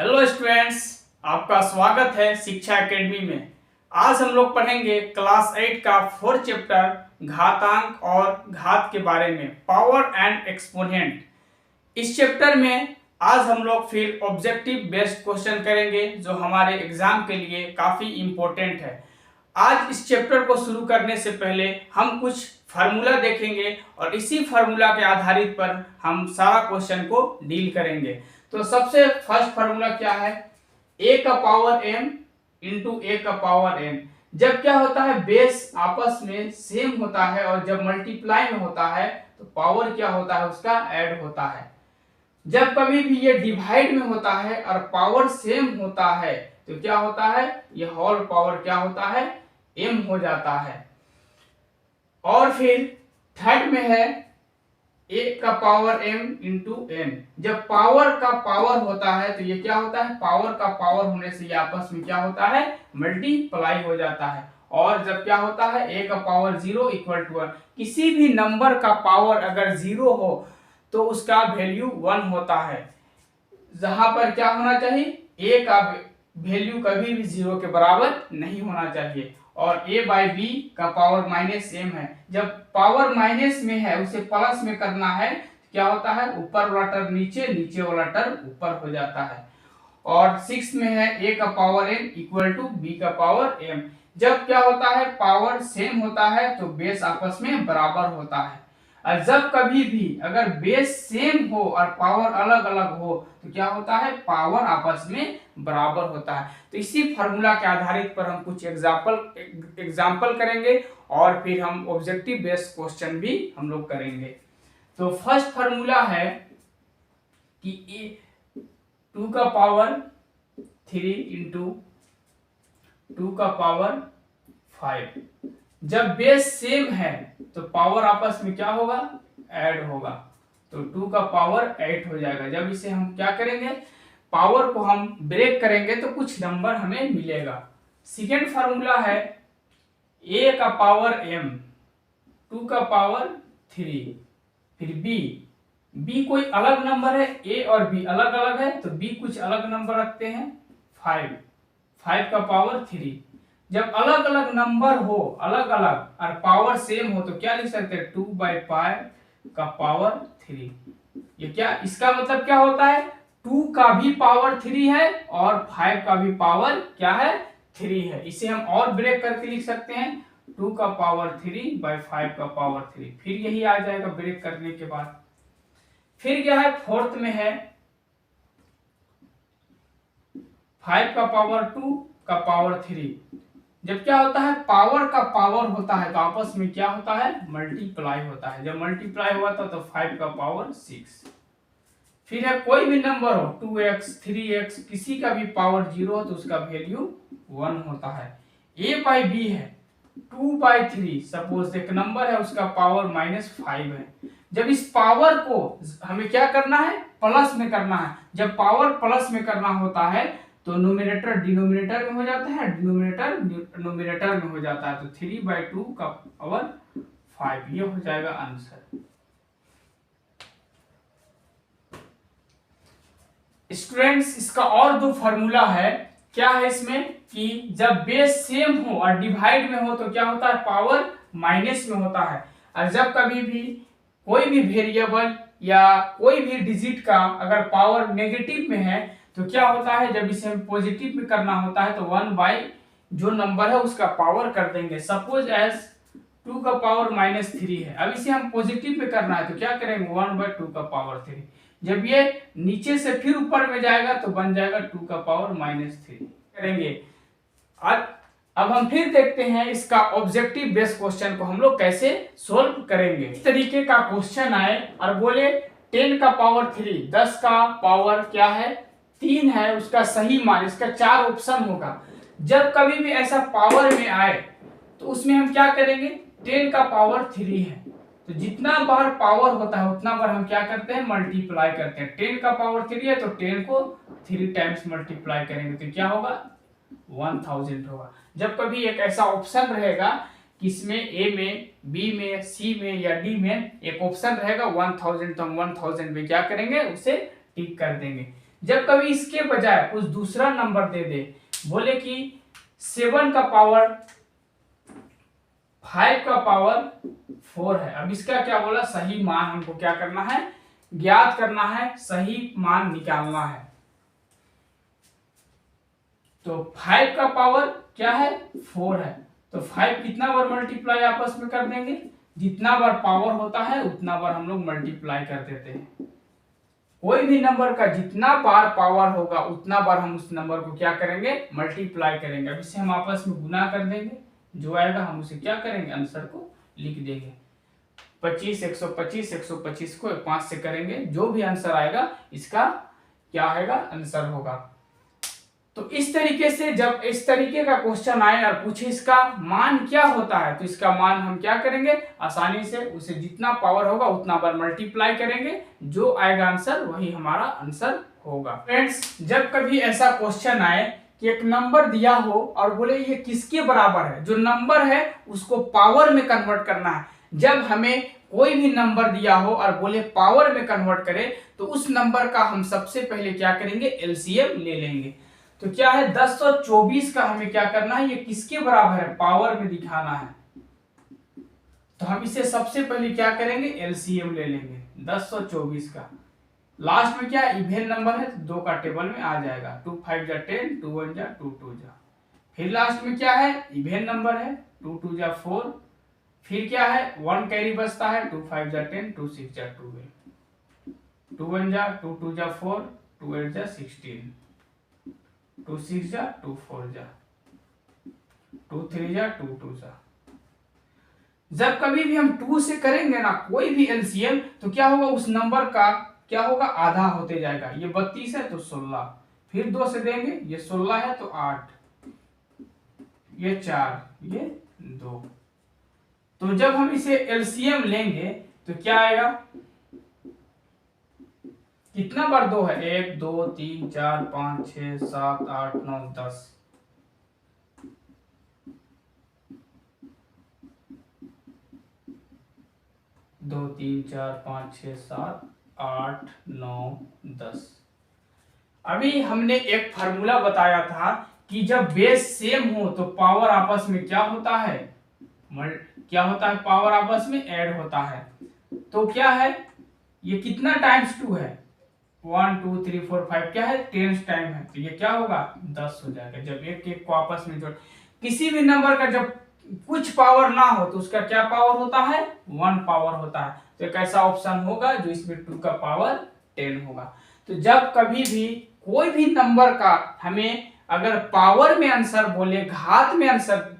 Hello students, आपका स्वागत है शिक्षा एकेडमी में। आज हम लोग पढ़ेंगे क्लास 8 का 4th चैप्टर घातांक और घात के बारे में, पावर एंड एक्सपोनेंट। इस चैप्टर में आज हम लोग फिर ऑब्जेक्टिव बेस्ड क्वेश्चन करेंगे जो हमारे एग्जाम के लिए काफ़ी इम्पोर्टेंट है। आज इस चैप्टर को शुरू करने से पहले हम कुछ फार्मूला देखेंगे और इसी फार्मूला के आधारित पर हम सारा क्वेश्चन को डील करेंगे। तो सबसे फर्स्ट फार्मूला क्या है? a का पावर m इंटू ए का पावर n। जब क्या होता है, बेस आपस में सेम होता है और जब मल्टीप्लाई में होता है तो पावर क्या होता है, उसका ऐड होता है। जब कभी भी ये डिवाइड में होता है और पावर सेम होता है तो क्या होता है, ये होल पावर क्या होता है, m हो जाता है। और फिर थर्ड में है a का पावर m इंटू n। जब पावर का पावर होता है तो ये क्या होता है, पावर का पावर होने से ये आपस में क्या होता है, मल्टीप्लाई हो जाता है। और जब क्या होता है, a का पावर 0 इक्वल टू 1। किसी भी नंबर का पावर अगर 0 हो तो उसका वैल्यू 1 होता है। जहां पर क्या होना चाहिए, a का वैल्यू कभी भी 0 के बराबर नहीं होना चाहिए। और a बाई बी का पावर माइनस m है। जब पावर माइनस में है उसे प्लस में करना है, क्या होता है, ऊपर वाला टर्म नीचे, नीचे वाला टर्म ऊपर हो जाता है। और 6 में है a का power n equal to b का पावर m। जब क्या होता है, पावर सेम होता है तो बेस आपस में बराबर होता है। और जब कभी भी अगर बेस सेम हो और पावर अलग अलग हो तो क्या होता है, पावर आपस में बराबर होता है। तो इसी फार्मूला के आधारित पर हम कुछ एग्जाम्पल करेंगे और फिर हम ऑब्जेक्टिव बेस्ड क्वेश्चन भी हम लोग करेंगे। तो फर्स्ट फार्मूला है कि 2 का पावर 3 इंटू 2 का पावर 5। जब बेस सेम है तो पावर आपस में क्या होगा, ऐड होगा। तो 2 का पावर 8 हो जाएगा। जब इसे हम क्या करेंगे, पावर को हम ब्रेक करेंगे तो कुछ नंबर हमें मिलेगा। सेकेंड फार्मूला है a का पावर m 2 का पावर 3। फिर b कोई अलग नंबर है, a और b अलग अलग है तो b कुछ अलग नंबर रखते हैं। 5 का पावर 3। जब अलग अलग नंबर हो, अलग अलग और पावर सेम हो तो क्या लिख सकते हैं, 2/5 का पावर 3। ये क्या, इसका मतलब क्या होता है, 2 का भी पावर 3 है और 5 का भी पावर क्या है, 3 है। इसे हम और ब्रेक करके लिख सकते हैं 2 का पावर 3/5 का पावर 3। फिर यही आ जाएगा ब्रेक करने के बाद। फिर क्या है, फोर्थ में है 5 का पावर 2 का पावर 3। जब क्या होता है, पावर का पावर होता है तो आपस में क्या होता है, मल्टीप्लाई होता है। जब मल्टीप्लाई हुआ था तो 5 का पावर 6। फिर है कोई भी नंबर हो, 2x 3x, किसी का भी पावर 0 हो तो उसका वैल्यू 1 होता है। a बाई बी है 2/3। सपोज एक नंबर है उसका पावर -5 है। जब इस पावर को हमें क्या करना है, प्लस में करना है। जब पावर प्लस में करना होता है तो न्यूमरेटर डिनोमिनेटर में हो जाता है, डिनोमिनेटर न्यूमरेटर में हो जाता है। तो 3/2 का पावर 5, ये हो जाएगा आंसर। स्टूडेंट्स, इसका और दो फार्मूला है। क्या है इसमें कि जब बेस सेम हो और डिवाइड में हो तो क्या होता है, पावर माइनस में होता है। और जब कभी भी कोई भी वेरिएबल या कोई भी डिजिट का अगर पावर नेगेटिव में है तो क्या होता है, जब इसे हम पॉजिटिव में करना होता है तो 1 बाई जो नंबर है उसका पावर कर देंगे। सपोज एज 2 का पावर -3 है। अब इसे हम पॉजिटिव में करना है तो क्या करेंगे, 1/2 का पावर 3। जब ये नीचे से फिर ऊपर में जाएगा तो बन जाएगा 2 का पावर -3 करेंगे। अब हम फिर देखते हैं इसका ऑब्जेक्टिव बेस्ड क्वेश्चन को हम लोग कैसे सोल्व करेंगे। इस तरीके का क्वेश्चन आए और बोले 10 का पावर 3, 10 का पावर क्या है, 3 है, उसका सही मान, इसका 4 ऑप्शन होगा। जब कभी भी ऐसा पावर में आए तो उसमें हम क्या करेंगे, 10 का पावर 3 है तो जितना बार पावर होता है उतना बार हम क्या करते हैं, मल्टीप्लाई करते हैं। 10 का पावर 3 है तो 10 को 3 टाइम्स मल्टीप्लाई करेंगे तो क्या होगा, 1000 होगा। जब कभी एक ऐसा ऑप्शन रहेगा कि इसमें ए में, बी में, सी में या डी में एक ऑप्शन रहेगा 1000 तो हम 1000 में क्या करेंगे, उसे टिक कर देंगे। जब कभी इसके बजाय कुछ दूसरा नंबर दे दे, बोले कि 7 का पावर 5 का पावर 4 है। अब इसका क्या बोला, सही मान हमको क्या करना है, ज्ञात करना है, सही मान निकालना है। तो 5 का पावर क्या है, 4 है। तो 5 कितना बार मल्टीप्लाई आपस में कर देंगे, जितना बार पावर होता है उतना बार हम लोग मल्टीप्लाई कर देते हैं। कोई भी नंबर का जितना बार पावर होगा उतना बार हम उस नंबर को क्या करेंगे, मल्टीप्लाई करेंगे। अब इसे हम आपस में गुना कर देंगे, जो आएगा हम उसे क्या करेंगे, आंसर को लिख देंगे। 25 125 125 को 5 से करेंगे, जो भी आंसर आएगा इसका क्या आएगा, आंसर होगा। तो इस तरीके से जब इस तरीके का क्वेश्चन आए और पूछे इसका मान क्या होता है, तो इसका मान हम क्या करेंगे, आसानी से उसे जितना पावर होगा उतना बार मल्टीप्लाई करेंगे, जो आएगा आंसर वही हमारा आंसर होगा। फ्रेंड्स, जब कभी ऐसा क्वेश्चन आए कि एक नंबर दिया हो और बोले ये किसके बराबर है, जो नंबर है उसको पावर में कन्वर्ट करना है। जब हमें कोई भी नंबर दिया हो और बोले पावर में कन्वर्ट करें, तो उस नंबर का हम सबसे पहले क्या करेंगे, एलसीएम ले लेंगे। तो क्या है, 1024 का हमें क्या करना है, ये किसके बराबर है, पावर में दिखाना है। तो हम इसे सबसे पहले क्या करेंगे, एलसीएम ले लेंगे 1024 का। लास्ट में क्या इवेन नंबर है, तो 2 का टेबल में आ जाएगा, 2 5 जा 10, 2 1 जा 2 2 जा। फिर लास्ट में क्या है, इवेन नंबर है, 2 2 जा 4। फिर क्या है, 1 कैरी बचता है, 2 5 जा 10, 2 6 जा 12, 2 1 जा 2 2 जा 4, 2 8 जा 16, 2 6 जा 2 4 जा 2 3 जा 2 2 जा। जब कभी भी हम 2 से करेंगे ना कोई भी एलसीएम, तो क्या होगा, उस नंबर का क्या होगा, आधा होते जाएगा। ये 32 है तो 16, फिर 2 से देंगे, ये 16 है तो 8, ये 4, ये 2। तो जब हम इसे एलसीएम लेंगे तो क्या आएगा, कितना बार 2 है, 1 2 3 4 5 6 7 8 9 10। 2 3 4 5 6 7 8 9 10। अभी हमने एक फार्मूला बताया था कि जब बेस सेम हो तो पावर आपस में क्या होता है, क्या होता है, पावर आपस में ऐड होता है। तो क्या है, ये कितना टाइम्स 2 है, 1 2 3 4 5 क्या है, 10 टाइम है। तो ये क्या होगा, 10 हो जाएगा। जब एक एक को आपस में जोड़, किसी भी नंबर का जब कुछ पावर ना हो तो उसका क्या पावर होता है, 1 पावर होता है। तो एक ऐसा ऑप्शन होगा जो इसमें 2 का पावर 10 होगा। तो जब कभी भी कोई भी नंबर का हमें अगर पावर में आंसर बोले, घात में आंसर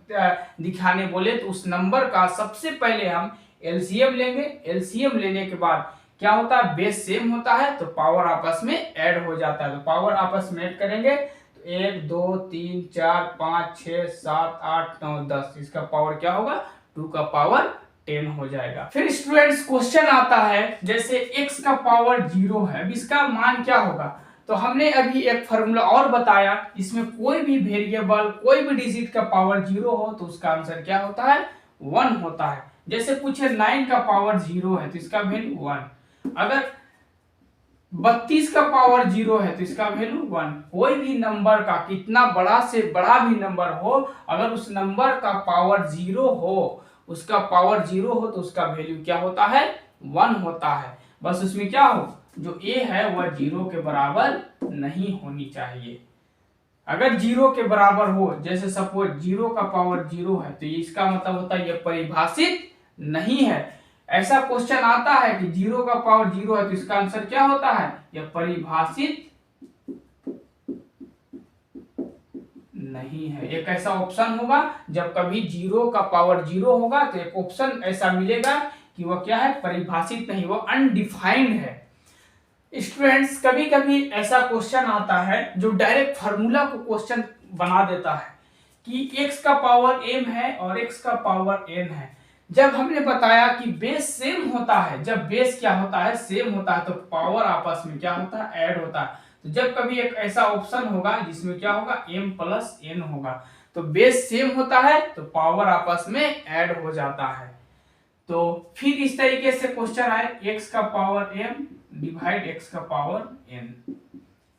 दिखाने बोले, तो उस नंबर का सबसे पहले हम एलसीएम लेंगे। एलसीएम लेने के बाद क्या होता है, बेस सेम होता है तो पावर आपस में ऐड हो जाता है। तो पावर आपस में ऐड करेंगे तो 1 2 3 4 5 6 7 8 9 10, इसका पावर क्या होगा, 2 का पावर 10 हो जाएगा। फिर स्टूडेंट्स क्वेश्चन आता है, जैसे x का पावर 0 है, अब इसका मान क्या होगा। तो हमने अभी एक फार्मूला और बताया, इसमें कोई भी वेरिएबल कोई भी डिजिट का पावर 0 हो तो उसका आंसर क्या होता है, 1 होता है। जैसे पूछे 9 का पावर 0 है तो इसका वैल्यू 1। अगर 32 का पावर 0 है तो इसका वैल्यू 1। कोई भी नंबर का कितना बड़ा से बड़ा भी नंबर हो, अगर उस नंबर का पावर 0 हो, उसका पावर 0 हो तो उसका वैल्यू क्या होता है, 1 होता है। बस उसमें क्या हो, जो a है वह 0 के बराबर नहीं होनी चाहिए। अगर 0 के बराबर हो, जैसे सपोज 0 का पावर 0 है, तो इसका मतलब होता है यह परिभाषित नहीं है। ऐसा क्वेश्चन आता है कि 0 का पावर 0 है तो इसका आंसर क्या होता है, यह परिभाषित नहीं है। एक ऐसा ऑप्शन होगा, जब कभी 0 का पावर 0 होगा तो एक ऑप्शन ऐसा मिलेगा कि वह क्या है, परिभाषित नहीं, वह अनडिफाइंड है। स्टूडेंट्स, कभी कभी ऐसा क्वेश्चन आता है जो डायरेक्ट फार्मूला को क्वेश्चन बना देता है कि x का पावर m है और x का पावर n है। जब हमने बताया कि बेस सेम होता है, जब बेस क्या होता है, सेम होता है, तो पावर आपस में क्या होता है, ऐड होता है। तो जब कभी एक ऐसा ऑप्शन होगा जिसमें क्या होगा, m प्लस n होगा, तो बेस सेम होता है तो पावर आपस में ऐड हो जाता है। तो फिर इस तरीके से क्वेश्चन आए, x का पावर m डिवाइड x का पावर n,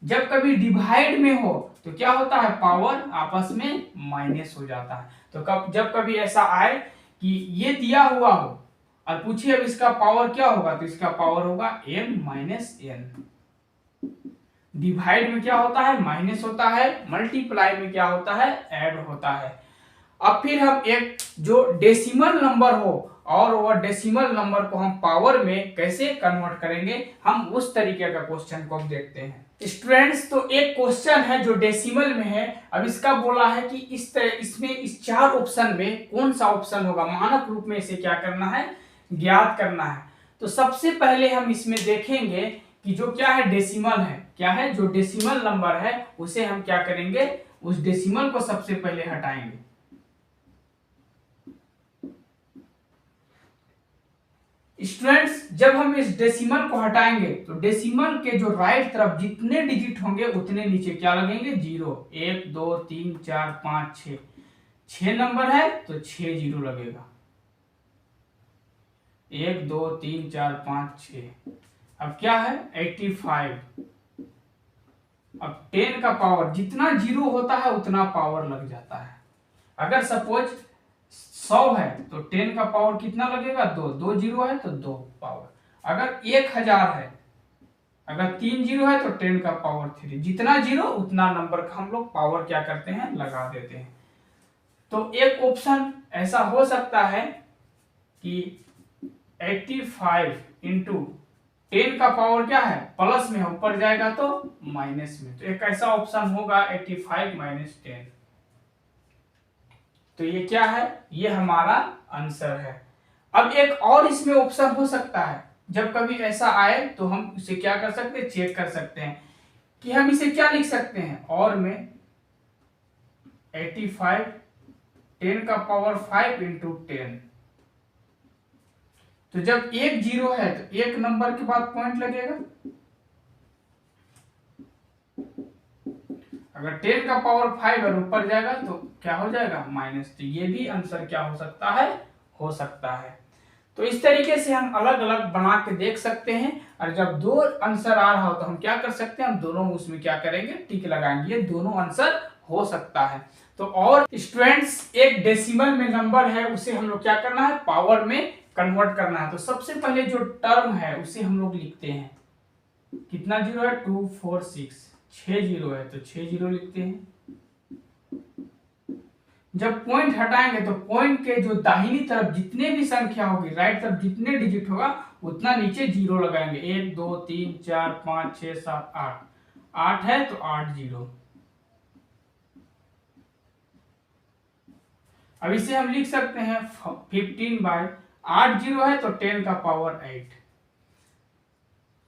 जब कभी डिवाइड में हो तो क्या होता है, पावर आपस में माइनस हो जाता है। तो जब कभी ऐसा आए कि ये दिया हुआ हो और पूछिए अब इसका पावर क्या होगा, तो इसका पावर होगा m माइनस n। डिवाइड में क्या होता है, माइनस होता है, मल्टीप्लाई में क्या होता है, ऐड होता है। अब फिर हम एक जो डेसिमल नंबर हो और वह डेसिमल नंबर को हम पावर में कैसे कन्वर्ट करेंगे, हम उस तरीके का क्वेश्चन को हम देखते हैं। स्टूडेंट्स, तो एक क्वेश्चन है जो डेसिमल में है। अब इसका बोला है कि इसमें इस 4 ऑप्शन में कौन सा ऑप्शन होगा, मानक रूप में इसे क्या करना है, ज्ञात करना है। तो सबसे पहले हम इसमें देखेंगे कि जो क्या है, डेसिमल है, क्या है, जो डेसिमल नंबर है उसे हम क्या करेंगे, उस डेसिमल को सबसे पहले हटाएंगे। स्टूडेंट्स, जब हम इस डेसिमल को हटाएंगे तो डेसिमल के जो राइट तरफ जितने डिजिट होंगे उतने नीचे क्या लगेंगे, जीरो। 1 2 3 4 5 6, 6 नंबर है तो 6 जीरो लगेगा। 1 2 3 4 5 6। अब क्या है, 85। अब 10 का पावर जितना जीरो होता है उतना पावर लग जाता है। अगर सपोज 100 है तो 10 का पावर कितना लगेगा, 2। 2 जीरो है तो 2 पावर। अगर 1000 है, अगर 3 जीरो है तो 10 का पावर 3। जितना जीरो उतना नंबर का हम लोग पावर क्या करते हैं, लगा देते हैं। तो एक ऑप्शन ऐसा हो सकता है कि 85 इंटू 10 का पावर क्या है, प्लस में, ऊपर जाएगा तो माइनस में। तो एक ऐसा ऑप्शन होगा 85 माइनस 10। तो ये क्या है, ये हमारा आंसर है। अब एक और इसमें ऑप्शन हो सकता है, जब कभी ऐसा आए तो हम इसे क्या कर सकते हैं, चेक कर सकते हैं कि हम इसे क्या लिख सकते हैं, और में 85 10 का पावर 5 इंटू 10। तो जब एक जीरो है तो एक नंबर के बाद पॉइंट लगेगा। अगर 10 का पावर 5 और ऊपर जाएगा तो क्या हो जाएगा, माइनस। तो ये भी आंसर क्या हो सकता है, हो सकता है। तो इस तरीके से हम अलग अलग बना के देख सकते हैं। और जब दो आंसर आ रहा हो तो हम क्या कर सकते हैं, हम दोनों उसमें क्या करेंगे, टिक लगाएंगे, दोनों आंसर हो सकता है। तो और स्टूडेंट्स, एक डेसिमल में नंबर है उसे हम लोग क्या करना है, पावर में कन्वर्ट करना है। तो सबसे पहले जो टर्म है उसे हम लोग लिखते हैं। कितना जीरो है, 2 4 6, 6 जीरो है तो 6 जीरो लिखते हैं। जब पॉइंट हटाएंगे तो पॉइंट के जो दाहिनी तरफ जितने भी संख्या होगी, राइट तरफ जितने डिजिट होगा उतना नीचे जीरो लगाएंगे। 1 2 3 4 5 6 7 8, 8 है तो 8 जीरो। अब इसे हम लिख सकते हैं 15 बाय 8 जीरो है तो 10 का पावर 8।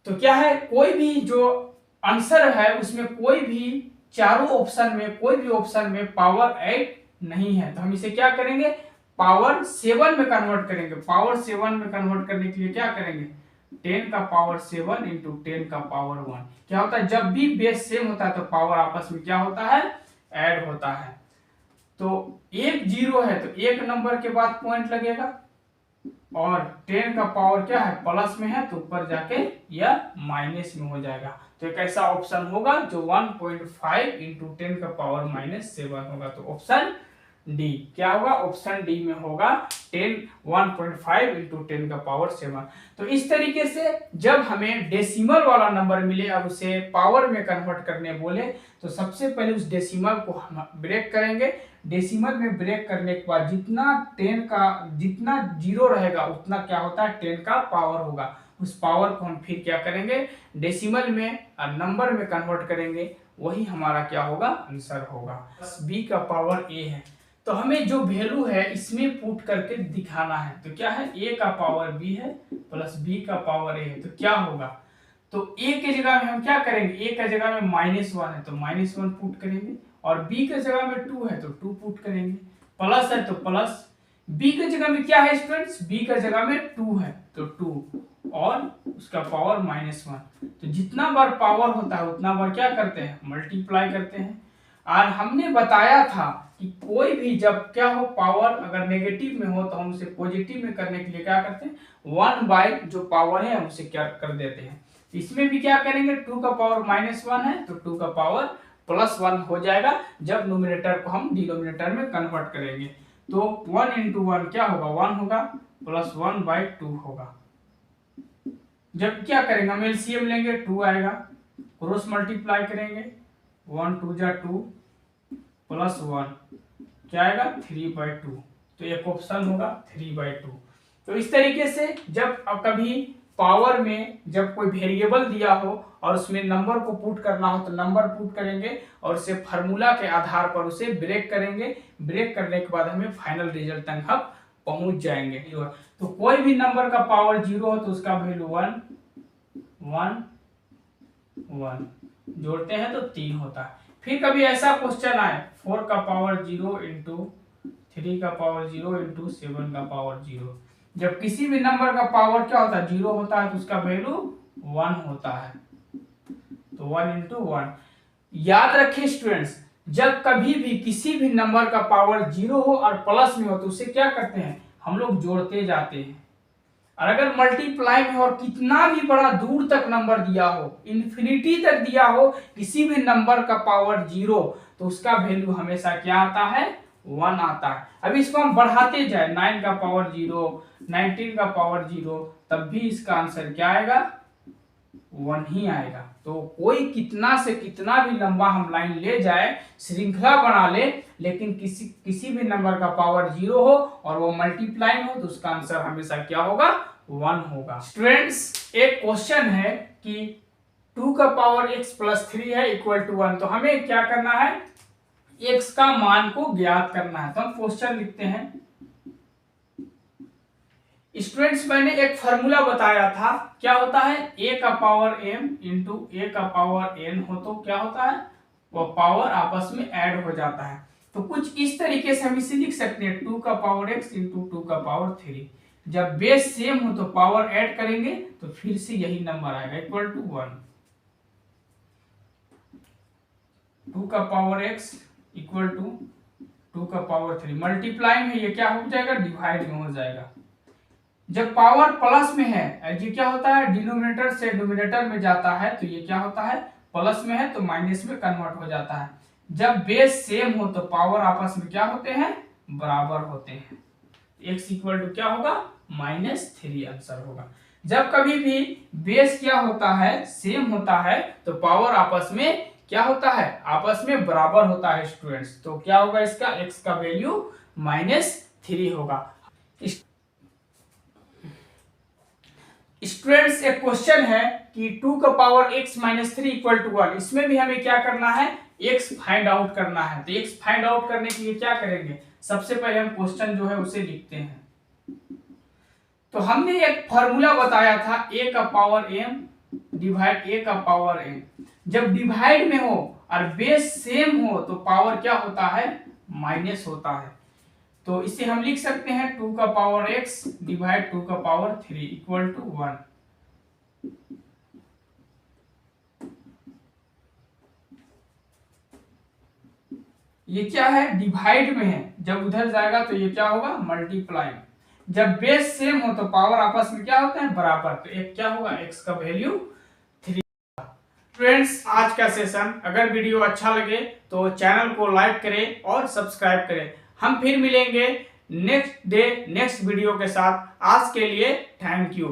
तो क्या है, कोई भी जो आंसर है उसमें कोई भी चारों ऑप्शन में कोई भी ऑप्शन में पावर 8 नहीं है। तो हम इसे क्या करेंगे, पावर 7 में कन्वर्ट करेंगे। पावर 7 में कन्वर्ट करने के लिए क्या करेंगे, 10 का पावर 7 इंटू 10 का पावर 1। क्या होता है, जब भी बेस सेम होता है तो पावर आपस में क्या होता है, ऐड होता है। तो एक जीरो है तो एक नंबर के बाद पॉइंट लगेगा, और 10 का पावर क्या है, प्लस में है तो ऊपर जाके यह माइनस में हो जाएगा। तो एक ऐसा ऑप्शन होगा जो 1.5 इंटू 10 का पावर माइनस 7 होगा। तो ऑप्शन डी क्या होगा, ऑप्शन डी में होगा 1.5 इंटू 10 का पावर 7। तो इस तरीके से जब हमें डेसिमल वाला नंबर मिले और उसे पावर में कन्वर्ट करने बोले तो सबसे पहले उस डेसिमल को हम ब्रेक करेंगे। डेसिमल में ब्रेक करने के बाद जितना जीरो रहेगा उतना क्या होता है, 10 का पावर होगा। उस पावर को हम फिर क्या करेंगे, डेसिमल में और नंबर में कन्वर्ट करेंगे, वही हमारा क्या होगा, आंसर होगा। बी का पावर ए है तो हमें जो वैल्यू है इसमें पुट करके दिखाना है। तो क्या है, ए का पावर बी है प्लस बी का पावर ए है, तो क्या होगा, तो ए के जगह में हम क्या करेंगे, ए का जगह में -1 है तो -1 पुट करेंगे, और बी के जगह में 2 है तो 2 पुट करेंगे, प्लस है तो प्लस। बी के जगह में क्या है स्टूडेंट्स, बी का जगह में 2 है तो 2 और उसका पावर -1। तो जितना बार पावर होता है उतना बार क्या करते हैं, मल्टीप्लाई करते हैं। और हमने बताया था कि कोई भी जब क्या हो, पावर अगर नेगेटिव में हो तो हम उसे पॉजिटिव में करने के लिए क्या करते हैं, 1 बाय जो पावर है हम उसे क्या कर देते हैं, तो इसमें भी क्या करेंगे, 2 का पावर -1 है तो 2 का पावर +1 हो जाएगा जब न्यूमरेटर को हम डिनोमिनेटर में कन्वर्ट करेंगे। तो 1 × 1 क्या होगा, 1 होगा, +1/2 होगा। जब क्या करेंगे, हम एलसीएम लेंगे, 2 आएगा, क्रॉस मल्टीप्लाई करेंगे, 1 2 जा 2 +1 क्या आएगा, 3/2। तो एक ऑप्शन होगा 3/2। तो इस तरीके से जब कभी पावर में जब कोई वेरिएबल दिया हो और उसमें नंबर को पुट करना हो तो नंबर पुट करेंगे और उसे फार्मूला के आधार पर उसे ब्रेक करेंगे। ब्रेक करने के बाद हमें फाइनल रिजल्ट तक हम पहुंच जाएंगे। तो कोई भी नंबर का पावर 0 हो तो उसका वैल्यू 1 1 1 जोड़ते हैं तो 3 होता है। फिर कभी ऐसा क्वेश्चन आए 4 का पावर 0 × 3 का पावर 0 × 7 का पावर 0, जब किसी भी नंबर का पावर क्या होता है, 0 होता है तो उसका वैल्यू 1 होता है। तो 1 × 1। याद रखें स्टूडेंट्स, जब कभी भी किसी भी नंबर का पावर 0 हो और प्लस में हो तो उसे क्या करते हैं, हम लोग जोड़ते जाते हैं। और अगर मल्टीप्लाई में और कितना भी बड़ा दूर तक नंबर दिया हो, इन्फिनिटी तक दिया हो किसी भी नंबर का पावर 0, तो उसका वैल्यू हमेशा क्या आता है, 1 आता है। अभी इसको हम बढ़ाते जाए, 9 का पावर 0, 19 का पावर 0, तब भी इसका आंसर क्या आएगा, 1 ही आएगा। तो कोई कितना से कितना भी लंबा हम लाइन ले जाए, श्रृंखला बना ले, लेकिन किसी भी नंबर का पावर 0 हो और वो मल्टीप्लाई हो तो उसका आंसर हमेशा क्या होगा, 1 होगा। स्टूडेंट्स, एक क्वेश्चन है कि 2 का पावर x + 3 है = 1, तो हमें क्या करना है, x का मान को ज्ञात करना है। तो हम क्वेश्चन लिखते हैं। स्टूडेंट्स, मैंने एक फॉर्मूला बताया था, क्या होता है, a का पावर m × a का पावर n हो तो क्या होता है, वो पावर आपस में ऐड हो जाता है। तो कुछ इस तरीके से हम इसे लिख सकते हैं, 2 का पावर x × 2 का पावर 3। जब बेस सेम हो तो पावर ऐड करेंगे तो फिर से यही नंबर आएगा = 1। 2 का पावर x = 2 का पावर 3। मल्टीप्लाई में ये क्या हो जाएगा, डिवाइड में हो जाएगा। जब पावर प्लस में है, ये क्या होता है, डिनोमिनेटर से डिनोमिनेटर में जाता है तो ये क्या होता है, प्लस में है तो माइनस में कन्वर्ट हो जाता है। जब बेस सेम हो तो पावर आपस में क्या होते हैं, बराबर होते हैं। x = क्या होगा, -3 आंसर होगा। जब कभी भी बेस क्या होता है, सेम होता है तो पावर आपस में क्या होता है, आपस में बराबर होता है स्टूडेंट्स। तो क्या होगा इसका, x का वैल्यू -3 होगा। स्टूडेंट्स, एक क्वेश्चन है कि 2 का पावर x - 3 = 1, इसमें भी हमें क्या करना है, x फाइंड आउट करना है। तो x फाइंड आउट करने के लिए क्या करेंगे, सबसे पहले हम क्वेश्चन जो है उसे लिखते हैं। तो हमने एक फॉर्मूला बताया था, a का पावर m / a का पावर n। जब डिवाइड में हो और बेस सेम हो तो पावर क्या होता है, माइनस होता है। तो इसे हम लिख सकते हैं 2 का पावर x / 2 का पावर 3 = 1। ये क्या है, डिवाइड में है, जब उधर जाएगा तो ये क्या होगा, मल्टीप्लाई। जब बेस सेम हो तो पावर आपस में क्या होता है, बराबर। तो एक क्या होगा, x का वैल्यू 3। फ्रेंड्स, आज का सेशन अगर वीडियो अच्छा लगे तो चैनल को लाइक करें और सब्सक्राइब करें। हम फिर मिलेंगे नेक्स्ट वीडियो के साथ। आज के लिए थैंक यू।